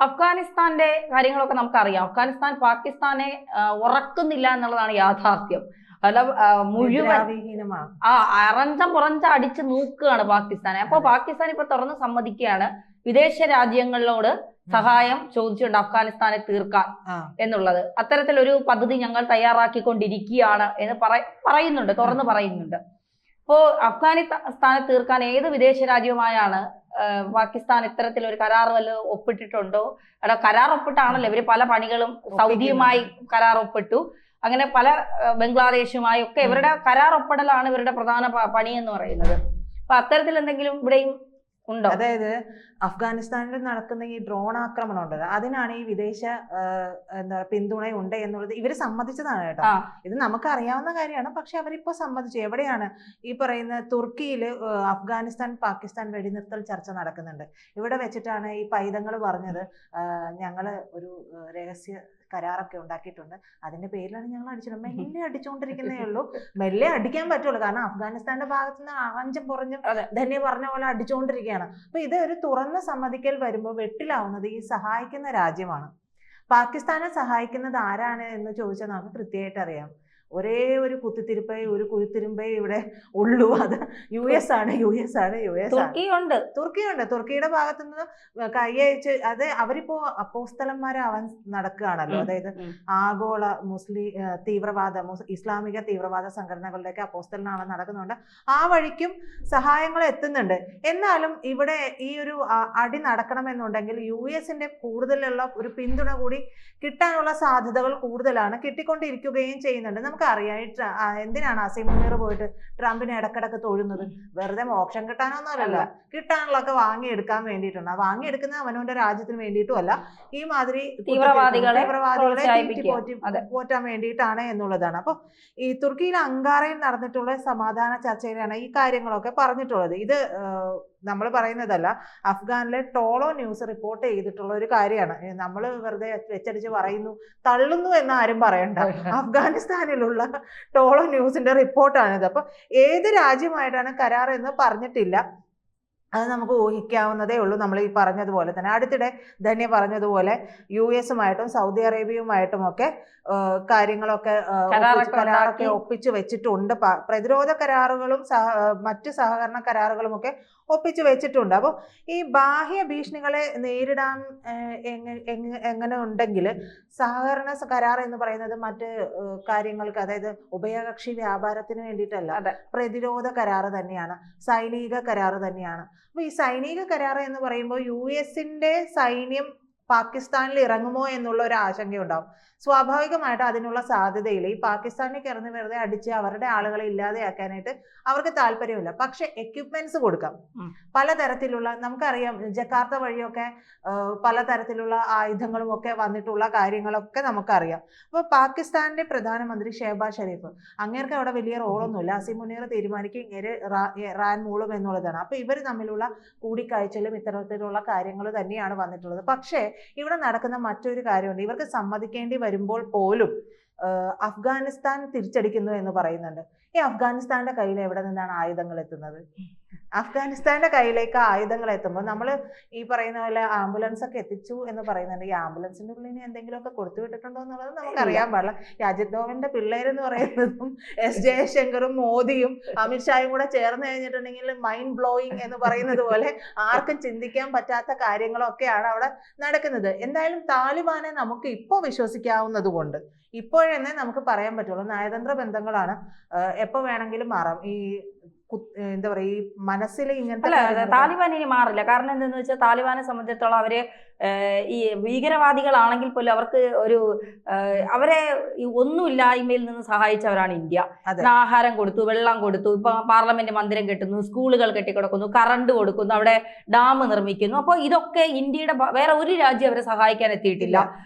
അഫ്ഗാനിസ്ഥാന്റെ കാര്യങ്ങളൊക്കെ നമുക്കറിയാം. അഫ്ഗാനിസ്ഥാൻ പാകിസ്ഥാനെ ഉറക്കുന്നില്ല എന്നുള്ളതാണ് യാഥാർത്ഥ്യം. അല്ല, മുഴുവൻ അറഞ്ചം പുറഞ്ച അടിച്ച് നോക്കുകയാണ് പാകിസ്ഥാനെ. അപ്പൊ പാകിസ്ഥാൻ ഇപ്പൊ തുറന്ന് സമ്മതിക്കുകയാണ് വിദേശ രാജ്യങ്ങളോട് സഹായം ചോദിച്ചുകൊണ്ട് അഫ്ഗാനിസ്ഥാനെ തീർക്കാൻ എന്നുള്ളത്. അത്തരത്തിലൊരു പദ്ധതി ഞങ്ങൾ തയ്യാറാക്കിക്കൊണ്ടിരിക്കുകയാണ് എന്ന് പറയുന്നുണ്ട്, തുറന്ന് പറയുന്നുണ്ട്. അപ്പോ അഫ്ഗാനിസ്ഥാനെ തീർക്കാൻ ഏത് വിദേശ രാജ്യവുമായാണ് പാകിസ്ഥാൻ ഇത്തരത്തിലൊരു കരാർ വല്ലതും ഒപ്പിട്ടിട്ടുണ്ടോ? അല്ല, കരാർ ഒപ്പിട്ടാണല്ലോ ഇവര് പല പണികളും സൗദിയുമായി കരാർ ഒപ്പിട്ടു, അങ്ങനെ പല ബംഗ്ലാദേശുമായി ഒക്കെ ഇവരുടെ കരാർ ഒപ്പിടലാണ് ഇവരുടെ പ്രധാന പണി എന്ന് പറയുന്നത്. അപ്പൊ അത്തരത്തിൽ എന്തെങ്കിലും ഇവിടെയും ഉണ്ടോ? അതായത് അഫ്ഗാനിസ്ഥാനിൽ നടക്കുന്ന ഈ ഡ്രോൺ ആക്രമണം ഉണ്ടല്ലോ, അതിനാണ് ഈ വിദേശ എന്താ പിന്തുണ ഉണ്ട് എന്നുള്ളത് ഇവര് സമ്മതിച്ചതാണ് കേട്ടോ. ഇത് നമുക്ക് അറിയാവുന്ന കാര്യമാണ്. പക്ഷെ അവരിപ്പോ സമ്മതിച്ചു. എവിടെയാണ് ഈ പറയുന്ന തുർക്കിയില് അഫ്ഗാനിസ്ഥാൻ പാകിസ്ഥാൻ വെടിനിർത്തൽ ചർച്ച നടക്കുന്നുണ്ട്. ഇവിടെ വെച്ചിട്ടാണ് ഈ പൈതങ്ങൾ പറഞ്ഞത്, ഞങ്ങള് ഒരു രഹസ്യ കരാറൊക്കെ ഉണ്ടാക്കിയിട്ടുണ്ട്, അതിന്റെ പേരിലാണ് ഞങ്ങൾ അടിച്ചത്. മെല്ലെ അടിച്ചുകൊണ്ടിരിക്കുന്നേ ഉള്ളൂ. മെല്ലെ അടിക്കാൻ പറ്റുള്ളൂ, കാരണം അഫ്ഗാനിസ്ഥാന്റെ ഭാഗത്ത് നിന്ന് അറഞ്ചും പുറഞ്ഞും ധന്യ പറഞ്ഞ പോലെ അടിച്ചുകൊണ്ടിരിക്കുകയാണ്. അപ്പൊ ഇത് ഒരു തുറന്ന സമ്മതിക്കൽ വരുമ്പോൾ വെട്ടിലാവുന്നത് ഈ സഹായിക്കുന്ന രാജ്യമാണ്. പാകിസ്ഥാനെ സഹായിക്കുന്നത് ആരാണ് എന്ന് ചോദിച്ചാൽ നമുക്ക് കൃത്യമായിട്ട് അറിയാം. ഒരേ ഒരു കുത്തിത്തിരിപ്പേ, ഒരു കുഴിത്തിരിമ്പേ ഇവിടെ ഉള്ളൂ. അത് US ആണ്. തുർക്കിയുണ്ട്. തുർക്കിയുടെ ഭാഗത്തു നിന്ന് കൈയച്ച് അത് അവരിപ്പോ അപ്പോസ്തലന്മാരാവാൻ നടക്കുകയാണല്ലോ. അതായത് ആഗോള മുസ്ലിം ഇസ്ലാമിക തീവ്രവാദ സംഘടനകളുടെയൊക്കെ അപ്പോസ്തലനാവാൻ നടക്കുന്നുണ്ട്. ആ വഴിക്കും സഹായങ്ങൾ എത്തുന്നുണ്ട്. എന്നാലും ഇവിടെ ഈ ഒരു അടി നടക്കണമെന്നുണ്ടെങ്കിൽ US-ന്റെ കൂടുതലുള്ള ഒരു പിന്തുണ കൂടി കിട്ടാനുള്ള സാധ്യതകൾ കൂടുതലാണ്, കിട്ടിക്കൊണ്ടിരിക്കുകയും ചെയ്യുന്നുണ്ട്. നമുക്കറിയാം എന്തിനാണ് അസീം മുനീർ പോയിട്ട് ട്രംപിനെ ഇടക്കിടക്ക് തൊഴുന്നത്? വെറുതെ മോക്ഷം കിട്ടാനൊന്നുമല്ല, കിട്ടാനുള്ളതൊക്കെ വാങ്ങിയെടുക്കാൻ വേണ്ടിയിട്ടുണ്ട്. ആ വാങ്ങിയെടുക്കുന്ന അവനവന്റെ രാജ്യത്തിന് വേണ്ടിയിട്ടും അല്ല, ഈ മാതിരി തീവ്രവാദികളെ പോറ്റാൻ വേണ്ടിയിട്ടാണ് എന്നുള്ളതാണ്. അപ്പൊ ഈ തുർക്കിയിലെ അങ്കാറയിൽ നടന്നിട്ടുള്ള സമാധാന ചർച്ചയിലാണ് ഈ കാര്യങ്ങളൊക്കെ പറഞ്ഞിട്ടുള്ളത്. ഇത് നമ്മൾ പറയുന്നതല്ല, അഫ്ഗാനിലെ ടോളോ ന്യൂസ് റിപ്പോർട്ട് ചെയ്തിട്ടുള്ള ഒരു കാര്യമാണ്. നമ്മൾ വെറുതെ വെച്ചടിച്ച് പറയുന്നു, തള്ളുന്നു എന്ന് ആരും പറയണ്ട. അഫ്ഗാനിസ്ഥാനിലുള്ള ടോളോ ന്യൂസിന്റെ റിപ്പോർട്ടാണിത്. അപ്പൊ ഏത് രാജ്യമായിട്ടാണ് കരാർ എന്ന് പറഞ്ഞിട്ടില്ല, അത് നമുക്ക് ഊഹിക്കാവുന്നതേ ഉള്ളൂ. നമ്മൾ ഈ പറഞ്ഞതുപോലെ തന്നെ അടുത്തിടെ ധന്യ പറഞ്ഞതുപോലെ US-ഉമായിട്ടും സൗദി അറേബ്യയുമായിട്ടും ഒക്കെ കാര്യങ്ങളൊക്കെ കരാറൊക്കെ ഒപ്പിച്ചു വെച്ചിട്ടുണ്ട്. പ്രതിരോധ കരാറുകളും മറ്റു സഹകരണ കരാറുകളും ഒക്കെ ഒപ്പിച്ചു വെച്ചിട്ടുണ്ട്. അപ്പോൾ ഈ ബാഹ്യ ഭീഷണികളെ നേരിടാൻ എങ്ങനെ ഉണ്ടെങ്കിൽ സഹകരണ കരാർ എന്ന് പറയുന്നത് മറ്റ് കാര്യങ്ങൾക്ക്, അതായത് ഉഭയകക്ഷി വ്യാപാരത്തിന് വേണ്ടിയിട്ടല്ല, പ്രതിരോധ കരാർ തന്നെയാണ്, സൈനിക കരാർ തന്നെയാണ്. അപ്പൊ ഈ സൈനിക കരാർ എന്ന് പറയുമ്പോൾ US-ന്റെ സൈന്യം പാകിസ്ഥാനിൽ ഇറങ്ങുമോ എന്നുള്ള ഒരു ആശങ്കയുണ്ടാവും. സ്വാഭാവികമായിട്ട് അതിനുള്ള സാധ്യതയില്ല. ഈ പാകിസ്ഥാനിൽ കിടന്ന് വെറുതെ അടിച്ച് അവരുടെ ആളുകളെ ഇല്ലാതെയാക്കാനായിട്ട് അവർക്ക് താല്പര്യമില്ല. പക്ഷെ എക്യുപ്മെന്റ്സ് കൊടുക്കാം. പലതരത്തിലുള്ള, നമുക്കറിയാം ജക്കാർത്ത വഴിയൊക്കെ പലതരത്തിലുള്ള ആയുധങ്ങളും ഒക്കെ വന്നിട്ടുള്ള കാര്യങ്ങളൊക്കെ നമുക്കറിയാം. അപ്പൊ പാകിസ്ഥാന്റെ പ്രധാനമന്ത്രി ഷെഹബാസ് ഷെരീഫ്, അങ്ങേർക്ക് അവിടെ വലിയ റോളൊന്നുമില്ല. അസീം മുനീർ തീരുമാനിക്കും ഇങ്ങനെ റാൻ മൂളും എന്നുള്ളതാണ്. അപ്പൊ ഇവർ തമ്മിലുള്ള കൂടിക്കാഴ്ചയിലും ഇത്തരത്തിലുള്ള കാര്യങ്ങൾ തന്നെയാണ് വന്നിട്ടുള്ളത്. പക്ഷേ ഇവിടെ നടക്കുന്ന മറ്റൊരു കാര്യമുണ്ട്. ഇവർക്ക് സമ്മതിക്കേണ്ടി വരുമ്പോൾ പോലും അഫ്ഗാനിസ്ഥാൻ തിരിച്ചടിക്കുന്നു എന്ന് പറയുന്നുണ്ട്. ഈ അഫ്ഗാനിസ്ഥാന്റെ കയ്യിൽ എവിടെ നിന്നാണ് ആയുധങ്ങൾ എത്തുന്നത്? അഫ്ഗാനിസ്ഥാന്റെ കയ്യിലേക്ക് ആയുധങ്ങൾ എത്തുമ്പോൾ നമ്മൾ ഈ പറയുന്ന പോലെ ആംബുലൻസ് ഒക്കെ എത്തിച്ചു എന്ന് പറയുന്നുണ്ട്. ഈ ആംബുലൻസിന്റെ ഉള്ളിൽ എന്തെങ്കിലുമൊക്കെ കൊടുത്തു വിട്ടിട്ടുണ്ടോ എന്നുള്ളത് നമുക്കറിയാൻ പാടില്ല. അജിത് ഡോവലിന്റെ പിള്ളേരെന്ന് പറയുന്നതും S ജയശങ്കറും മോദിയും അമിത്ഷായും കൂടെ ചേർന്ന് കഴിഞ്ഞിട്ടുണ്ടെങ്കിൽ മൈൻഡ് ബ്ലോയിങ് എന്ന് പറയുന്നത് പോലെ ആർക്കും ചിന്തിക്കാൻ പറ്റാത്ത കാര്യങ്ങളൊക്കെയാണ് അവിടെ നടക്കുന്നത്. എന്തായാലും താലിബാനെ നമുക്ക് ഇപ്പോൾ വിശ്വസിക്കാവുന്നത് കൊണ്ട് ഇപ്പോഴെന്നെ നമുക്ക് പറയാൻ പറ്റുള്ളൂ. നയതന്ത്ര ബന്ധങ്ങളാണ്, എപ്പോ വേണമെങ്കിലും മാറാം. ഈ എന്താ പറയാ, ഈ മനസ്സിൽ ഇങ്ങനത്തെ താലിബാൻ ഇനി മാറില്ല. കാരണം എന്താണെന്ന് വെച്ചാൽ താലിബാനെ സംബന്ധിച്ചിടത്തോളം അവര് ഈ ഭീകരവാദികളാണെങ്കിൽ പോലും അവർക്ക് ഒരു അവരെ ഒന്നുമില്ലായ്മയിൽ നിന്ന് സഹായിച്ചവരാണ് ഇന്ത്യ. ആഹാരം കൊടുത്തു, വെള്ളം കൊടുത്തു, ഇപ്പൊ പാർലമെന്റ് മന്ദിരം കെട്ടുന്നു, സ്കൂളുകൾ കെട്ടിക്കൊടുക്കുന്നു, കറണ്ട് കൊടുക്കുന്നു, അവിടെ ഡാം നിർമ്മിക്കുന്നു. അപ്പോൾ ഇതൊക്കെ ഇന്ത്യയുടെ വേറെ ഒരു രാജ്യം അവരെ സഹായിക്കാൻ എത്തിയിട്ടില്ല.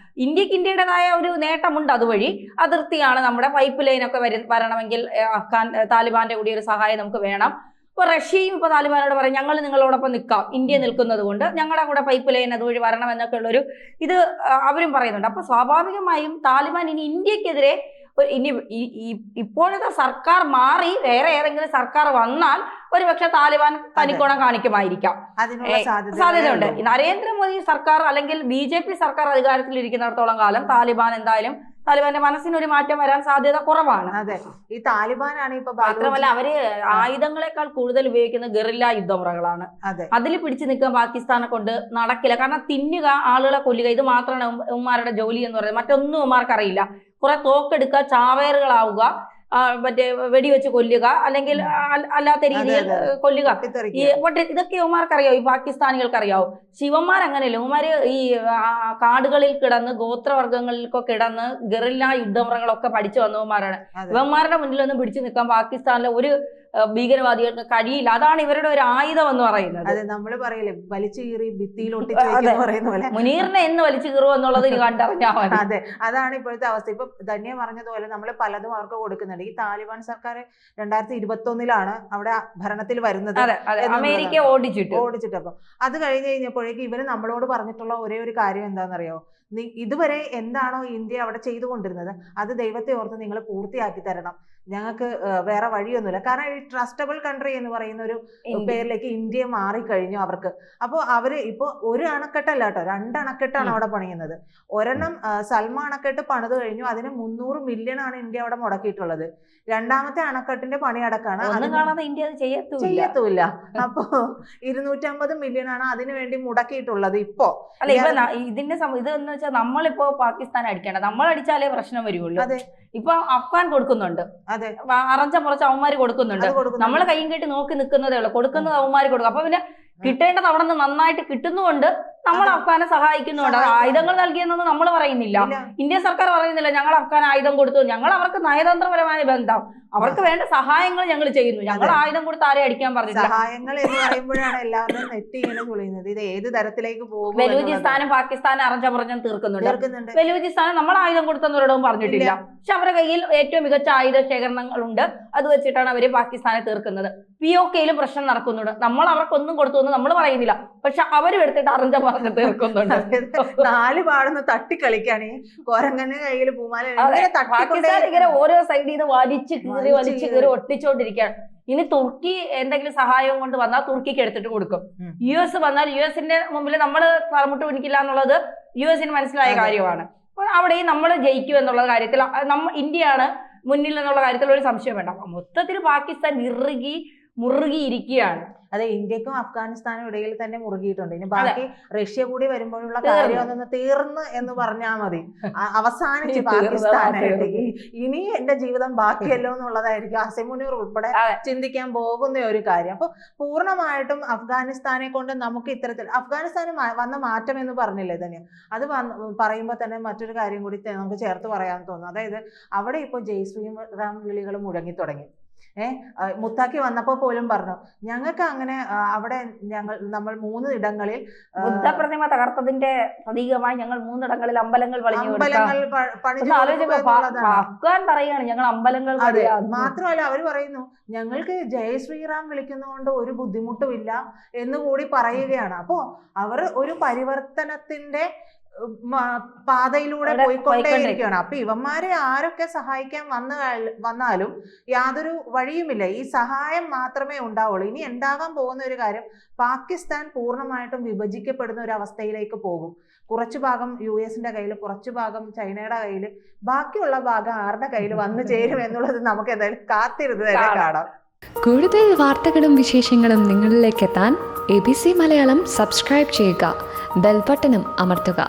ഇന്ത്യക്ക് ഇന്ത്യയുടേതായ ഒരു നേട്ടമുണ്ട് അതുവഴി. അതിർത്തിയാണ് നമ്മുടെ പൈപ്പ് ലൈനൊക്കെ വരണമെങ്കിൽ താലിബാന്റെ കൂടി ഒരു സഹായം നമുക്ക് വേണം. ഇപ്പൊ റഷ്യയും ഇപ്പൊ താലിബാനോട് പറയും ഞങ്ങൾ നിങ്ങളോടൊപ്പം നിൽക്കാം, ഇന്ത്യ നിൽക്കുന്നത് കൊണ്ട് ഞങ്ങളുടെ കൂടെ പൈപ്പ് ലൈൻ അതുവഴി വരണം എന്നൊക്കെ ഉള്ളൊരു ഇത് അവരും പറയുന്നുണ്ട്. അപ്പൊ സ്വാഭാവികമായും താലിബാൻ ഇനി ഇന്ത്യക്കെതിരെ ഇനി ഇപ്പോഴത്തെ സർക്കാർ മാറി വേറെ ഏതെങ്കിലും സർക്കാർ വന്നാൽ ഒരുപക്ഷെ താലിബാൻ തനിക്കോണം കാണിക്കുമായിരിക്കാം, സാധ്യതയുണ്ട്. നരേന്ദ്രമോദി സർക്കാർ അല്ലെങ്കിൽ BJP സർക്കാർ അധികാരത്തിൽ ഇരിക്കുന്നിടത്തോളം കാലം താലിബാന്റെ മനസ്സിനൊരു മാറ്റം വരാൻ സാധ്യത കുറവാണ്. അതെ, ഈ താലിബാനാണ് ഇപ്പൊ മാത്രമല്ല അവര് ആയുധങ്ങളെക്കാൾ കൂടുതൽ ഉപയോഗിക്കുന്ന ഗറില്ല യുദ്ധമുറകളാണ്. അതിൽ പിടിച്ചു നിൽക്കാൻ പാകിസ്ഥാനെ കൊണ്ട് നടക്കില്ല. കാരണം തിന്നുക, ആളുകളെ കൊല്ലുക, ഇത് മാത്രമാണ് ഉമ്മാരുടെ ജോലി എന്ന് പറയുന്നത്. മറ്റൊന്നും ഉമ്മാർക്ക് അറിയില്ല. കുറെ തോക്കെടുക്കുക, ചാവേറുകളാവുക, മറ്റേ വെടിവെച്ച് കൊല്ലുക, അല്ലെങ്കിൽ അല്ലാത്ത രീതിയിൽ കൊല്ലുക, ഇതൊക്കെ ഉമ്മാർക്ക് അറിയാവോ, ഈ പാകിസ്ഥാനികൾക്ക് അറിയാവോ. ശിവന്മാർ അങ്ങനെയല്ല. ഉമ്മാര് ഈ കാടുകളിൽ കിടന്ന് ഗോത്രവർഗ്ഗങ്ങളിലൊക്കെ കിടന്ന് ഗറില്ല യുദ്ധമുറകളൊക്കെ പഠിച്ചു വന്നവന്മാരാണ്. ഇവന്മാരുടെ മുന്നിലൊന്നും പിടിച്ചു നിൽക്കാൻ പാകിസ്ഥാനിലെ ഒരു ഭീകരവാദികൾക്ക് കഴിയില്ല. അതാണ് ഇവരുടെ ഒരു ആയുധം എന്ന് പറയുന്നത്. നമ്മള് പറയില്ലേ വലിച്ചു കീറി ഭിത്തിയിൽ മുനീറിനെ എന്ന് വലിച്ചു കീറും എന്നുള്ളത് കണ്ടറിഞ്ഞാൽ മതി. അതെ, അതാണ് ഇപ്പോഴത്തെ അവസ്ഥ. ഇപ്പൊ ധന്യ പറഞ്ഞതുപോലെ നമ്മൾ പലതും അവർക്ക് കൊടുക്കുന്നുണ്ട്. ഈ താലിബാൻ സർക്കാർ 2021 അവിടെ ഭരണത്തിൽ വരുന്നത്, അമേരിക്ക ഓടിച്ചിട്ട്. അപ്പം അത് കഴിഞ്ഞ് കഴിഞ്ഞപ്പോഴേക്കും ഇവര് നമ്മളോട് പറഞ്ഞിട്ടുള്ള ഒരേ ഒരു കാര്യം എന്താണെന്നറിയോ, ഇതുവരെ എന്താണോ ഇന്ത്യ അവിടെ ചെയ്തുകൊണ്ടിരുന്നത് അത് ദൈവത്തെ ഓർത്ത് നിങ്ങൾ പൂർത്തിയാക്കി തരണം, ഞങ്ങൾക്ക് വേറെ വഴിയൊന്നുമില്ല. കാരണം ഈ ട്രസ്റ്റബിൾ കൺട്രി എന്ന് പറയുന്ന ഒരു പേരിലേക്ക് ഇന്ത്യ മാറിക്കഴിഞ്ഞു അവർക്ക്. അപ്പോൾ അവര് ഇപ്പൊ ഒരു അണക്കെട്ടല്ല കേട്ടോ, 2 അണക്കെട്ടാണ് അവിടെ പണിയുന്നത്. ഒരെണ്ണം സൽമ അണക്കെട്ട് പണിത് കഴിഞ്ഞു, അതിന് 300 മില്യൺ ആണ് ഇന്ത്യ അവിടെ മുടക്കിയിട്ടുള്ളത്. രണ്ടാമത്തെ അണക്കെട്ടിന്റെ പണി അടക്കാണ്, ഇന്ത്യ ചെയ്യത്തുമില്ല. അപ്പോ 250 മില്യൺ ആണ് അതിനു വേണ്ടി മുടക്കിയിട്ടുള്ളത്. ഇപ്പോ അല്ല, ഇതിന്റെ ഇതെന്ന് വെച്ചാൽ നമ്മളിപ്പോ പാകിസ്ഥാൻ അടിക്കേണ്ട, നമ്മൾ അടിച്ചാലേ പ്രശ്നം വരുള്ളൂ. ഇപ്പൊ അഫ്ഗാൻ കൊടുക്കുന്നുണ്ട്, അറഞ്ച പുറച്ച് അവന്മാര് കൊടുക്കുന്നുണ്ട്. നമ്മൾ കയ്യും കെട്ടി നോക്കി നിൽക്കുന്നതേ ഉള്ളൂ, കൊടുക്കുന്നത് അവന്മാര് കൊടുക്കും. അപ്പൊ പിന്നെ കിട്ടേണ്ടത് അവിടെ നിന്ന് നന്നായിട്ട് കിട്ടുന്നുകൊണ്ട് നമ്മൾ അഫ്ഗാനെ സഹായിക്കുന്നുണ്ട്. ആയുധങ്ങൾ നൽകിയെന്നൊന്നും നമ്മൾ പറയുന്നില്ല, ഇന്ത്യ സർക്കാർ പറയുന്നില്ല ഞങ്ങൾ അഫ്ഗാൻ ആയുധം കൊടുത്തു. ഞങ്ങൾ അവർക്ക് നയതന്ത്രപരമായ ബന്ധം, അവർക്ക് വേണ്ട സഹായങ്ങൾ ഞങ്ങൾ ചെയ്യുന്നു. ഞങ്ങൾ ആയുധം കൊടുത്ത് ആരെയും അടിക്കാൻ പറഞ്ഞില്ല. സഹായങ്ങൾ എന്ന് പറയുമ്പോഴാണ് എല്ലാവരും നെറ്റ് ഇങ്ങനെ ചുളിയുന്നത്. ഇത് ഏത് തരത്തിലേക്ക് പോകും? ബലൂചിസ്ഥാനും പാകിസ്ഥാനും അറഞ്ചപറഞ്ഞും തീർക്കുന്നുണ്ട്. ബലൂചിസ്ഥാനും നമ്മൾ ആയുധം കൊടുത്തെന്നവരോടും പറഞ്ഞിട്ടില്ല. പക്ഷെ അവരുടെ കയ്യിൽ ഏറ്റവും മികച്ച ആയുധ ശേഖരണങ്ങളുണ്ട്, അത് വെച്ചിട്ടാണ് അവര് പാകിസ്ഥാനെ തീർക്കുന്നത്. POKയിലും പ്രശ്നം നടക്കുന്നുണ്ട്. നമ്മൾ അവർക്കൊന്നും കൊടുത്തു നമ്മൾ പറയുന്നില്ല, പക്ഷെ അവരും എടുത്തിട്ട് അറഞ്ച പറഞ്ഞ് തീർക്കുന്നുണ്ട്. 4 പാടുന്ന തട്ടിക്കളിക്കാണ് ഈ കൊരങ്ങനെ കയ്യിൽ പൂമാല. പാകിസ്ഥാൻ ഇങ്ങനെ ഓരോ സൈഡിൽ നിന്ന് വലിച്ചു കീറി ഒട്ടിച്ചോണ്ടിരിക്കുകയാണ്. ഇനി തുർക്കി എന്തെങ്കിലും സഹായം കൊണ്ട് വന്നാൽ തുർക്കിക്ക് എടുത്തിട്ട് കൊടുക്കും. US വന്നാൽ US മുമ്പിൽ നമ്മൾ പറമുട്ട് പിടിക്കില്ല എന്നുള്ളത് US മനസ്സിലായ കാര്യമാണ്. അപ്പോൾ അവിടെയും നമ്മൾ ജയിക്കും എന്നുള്ള കാര്യത്തിൽ ഇന്ത്യയാണ് മുന്നിൽ എന്നുള്ള കാര്യത്തിൽ ഒരു സംശയം വേണ്ട. മൊത്തത്തിൽ പാകിസ്ഥാൻ മുറുകിയിരിക്കുകയാണ്. അതെ, ഇന്ത്യക്കും അഫ്ഗാനിസ്ഥാനും ഇടയിൽ തന്നെ മുറുകിയിട്ടുണ്ട്. ഇനി ബാക്കി റഷ്യ കൂടി വരുമ്പോഴുള്ള കാര്യം ഒന്നൊന്ന് തീർന്ന് എന്ന് പറഞ്ഞാൽ മതി, അവസാനിച്ച് പാകിസ്ഥാനായിട്ട്. ഇനി എന്റെ ജീവിതം ബാക്കിയല്ലോ എന്നുള്ളതായിരിക്കും അസിം മുനീർ ഉൾപ്പെടെ ചിന്തിക്കാൻ പോകുന്ന ഒരു കാര്യം. അപ്പൊ പൂർണ്ണമായിട്ടും അഫ്ഗാനിസ്ഥാനെ കൊണ്ട് നമുക്ക് ഇത്തരത്തിൽ അഫ്ഗാനിസ്ഥാന് വന്ന മാറ്റം എന്ന് പറഞ്ഞില്ലേ തന്നെ, അത് പറയുമ്പോൾ തന്നെ മറ്റൊരു കാര്യം കൂടി നമുക്ക് ചേർത്ത് പറയാൻ തോന്നുന്നു. അതായത് അവിടെ ഇപ്പോൾ ജയ് ശ്രീറാം വിളികൾ മുഴങ്ങി തുടങ്ങി. മുത്താക്കി വന്നപ്പോ പോലും പറഞ്ഞു ഞങ്ങൾക്ക് അങ്ങനെ അവിടെ നമ്മൾ 3 ഇടങ്ങളിൽ ബുദ്ധപ്രതിമ തകർത്തതിന്റെ പ്രതീകമായി ഞങ്ങൾ 3 ഇടങ്ങളിൽ അമ്പലങ്ങൾ അഫ്ഗാൻ പറയാണ് ഞങ്ങൾ അമ്പലങ്ങൾ. മാത്രമല്ല അവർ പറയുന്നു ഞങ്ങൾക്ക് ജയ് ശ്രീറാം വിളിക്കുന്നതുകൊണ്ട് ഒരു ബുദ്ധിമുട്ടുമില്ല എന്ന് കൂടി പറയുകയാണ്. അപ്പോ അവർ ഒരു പരിവർത്തനത്തിന്റെ പാതയിലൂടെ പോയിക്കൊണ്ടേയിരിക്കുകയാണ്. അപ്പൊ ഇവന്മാരെ ആരൊക്കെ സഹായിക്കാൻ വന്നാലും യാതൊരു വഴിയുമില്ല, ഈ സഹായം മാത്രമേ ഉണ്ടാവുള്ളൂ. ഇനി ഉണ്ടാകാൻ പോകുന്ന ഒരു കാര്യം, പാകിസ്ഥാൻ പൂർണ്ണമായിട്ടും വിഭജിക്കപ്പെടുന്ന ഒരു അവസ്ഥയിലേക്ക് പോകും. കുറച്ചു ഭാഗം US കയ്യിൽ, കുറച്ചു ഭാഗം ചൈനയുടെ കയ്യിൽ, ബാക്കിയുള്ള ഭാഗം ആരുടെ കയ്യിൽ വന്നു ചേരും എന്നുള്ളത് നമുക്ക് എന്തായാലും കാത്തിരുന്ന് തന്നെ കാണാം. കൂടുതൽ വാർത്തകളും വിശേഷങ്ങളും നിങ്ങളിലേക്ക് എത്താൻ ABC മലയാളം സബ്സ്ക്രൈബ് ചെയ്യുക, ബെൽ ബട്ടണും അമർത്തുക.